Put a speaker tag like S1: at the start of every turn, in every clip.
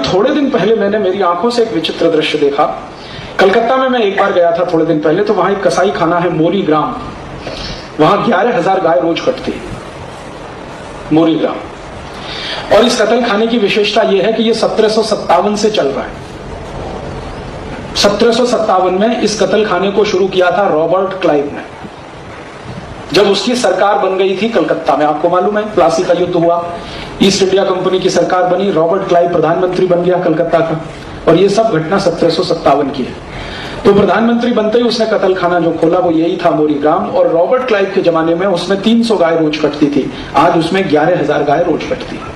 S1: थोड़े दिन पहले मैंने मेरी आंखों से एक विचित्र दृश्य देखा। कलकत्ता में मैं एक बार गया था थोड़े दिन पहले, तो वहां एक कसाई खाना है मोरी ग्राम, वहां 11,000 गाय रोज कटती है, मोरी ग्राम। और इस कतल खाने की विशेषता यह है कि यह 1757 से चल रहा है। 1757 में इस कतल खाने को शुरू किया था रॉबर्ट क्लाइव ने, जब उसकी सरकार बन गई थी कलकत्ता में। आपको मालूम है, प्लासी का युद्ध हुआ, ईस्ट इंडिया कंपनी की सरकार बनी, रॉबर्ट क्लाइव प्रधानमंत्री बन गया कलकत्ता का, और ये सब घटना 1757 की है। तो प्रधानमंत्री बनते ही उसने कतल खाना जो खोला वो यही था, मोरी ग्राम। और रॉबर्ट क्लाइव के जमाने में उसमें 300 गाय रोज कटती थी, आज उसमें 11,000 गाय रोज कटती है।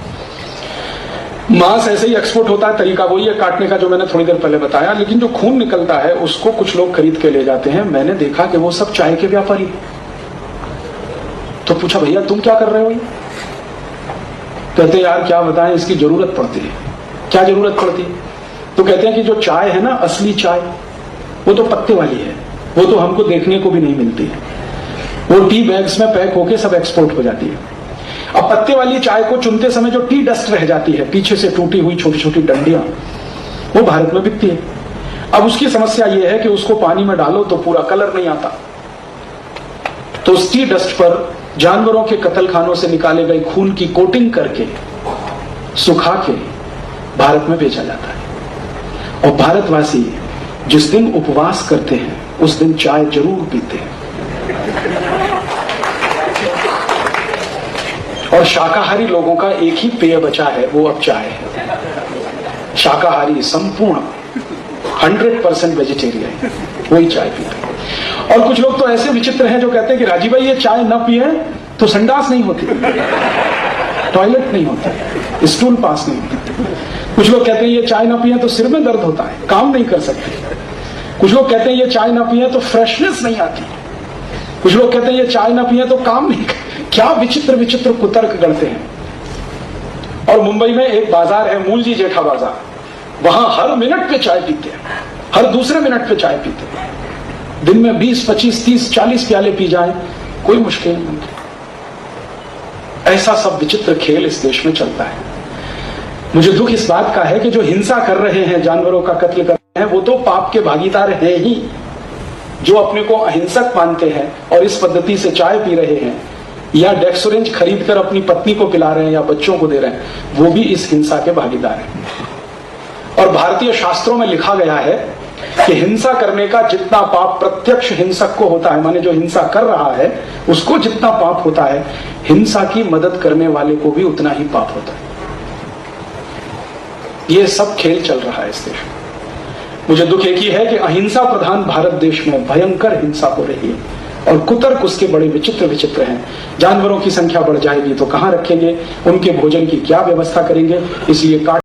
S1: मांस ऐसे ही एक्सपोर्ट होता है, तरीका वही है काटने का जो मैंने थोड़ी देर पहले बताया, लेकिन जो खून निकलता है उसको कुछ लोग खरीद के ले जाते हैं। मैंने देखा कि वो सब चाय के व्यापारी। तो पूछा, भैया तुम क्या कर रहे हो? कहते यार क्या बताएं, इसकी जरूरत पड़ती है। क्या जरूरत पड़ती है? तो कहते हैं कि जो चाय है ना, असली चाय, वो तो पत्ते वाली है, वो तो हमको देखने को भी नहीं मिलती है, वो टी बैग्स में पैक होके सब एक्सपोर्ट हो जाती है। अब पत्ते वाली चाय को चुनते समय जो टी डस्ट रह जाती है, पीछे से टूटी हुई छोटी छोटी डंडियां, वो भारत में बिकती है। अब उसकी समस्या यह है कि उसको पानी में डालो तो पूरा कलर नहीं आता, तो उस टी डस्ट पर जानवरों के कत्ल खानों से निकाले गए खून की कोटिंग करके सुखा के भारत में बेचा जाता है। और भारतवासी जिस दिन उपवास करते हैं उस दिन चाय जरूर पीते हैं। और शाकाहारी लोगों का एक ही पेय बचा है, वो अब चाय है। शाकाहारी संपूर्ण 100% वेजिटेरियन वही चाय पीते हैं। और कुछ लोग तो ऐसे विचित्र हैं जो कहते हैं कि राजीव भाई ये चाय न पिए तो संडास नहीं होती, टॉयलेट नहीं होता, स्टूल पास नहीं होता। कुछ लोग कहते हैं ये चाय न पिए तो सिर में दर्द होता है, काम नहीं कर सकते। कुछ लोग कहते हैं ये चाय न पिए तो फ्रेशनेस नहीं आती। कुछ लोग कहते हैं ये चाय न पिए तो काम नहीं। क्या विचित्र विचित्र कुतर्क गढ़ते हैं। और मुंबई में एक बाजार है, मूलजी जेठा बाजार, वहां हर मिनट पे चाय पीते हैं, हर दूसरे मिनट पे चाय पीते हैं। दिन में 20, 25, 30, 40 प्याले पी जाए कोई मुश्किल नहीं। ऐसा सब विचित्र खेल इस देश में चलता है। मुझे दुख इस बात का है कि जो हिंसा कर रहे हैं, जानवरों का कत्ल कर रहे हैं, वो तो पाप के भागीदार हैं ही। जो अपने को अहिंसक मानते हैं और इस पद्धति से चाय पी रहे हैं या डेक्सोरेंज खरीद कर अपनी पत्नी को पिला रहे हैं या बच्चों को दे रहे हैं, वो भी इस हिंसा के भागीदार हैं। और भारतीय शास्त्रों में लिखा गया है कि हिंसा करने का जितना पाप प्रत्यक्ष हिंसक को होता है, माने जो हिंसा कर रहा है उसको जितना पाप होता है, हिंसा की मदद करने वाले को भी उतना ही पाप होता है। ये सब खेल चल रहा है इस देश में। मुझे दुख एक ही है कि अहिंसा प्रधान भारत देश में भयंकर हिंसा हो रही है और कुतर्क उसके बड़े विचित्र विचित्र हैं। जानवरों की संख्या बढ़ जाएगी तो कहां रखेंगे, उनके भोजन की क्या व्यवस्था करेंगे, इसलिए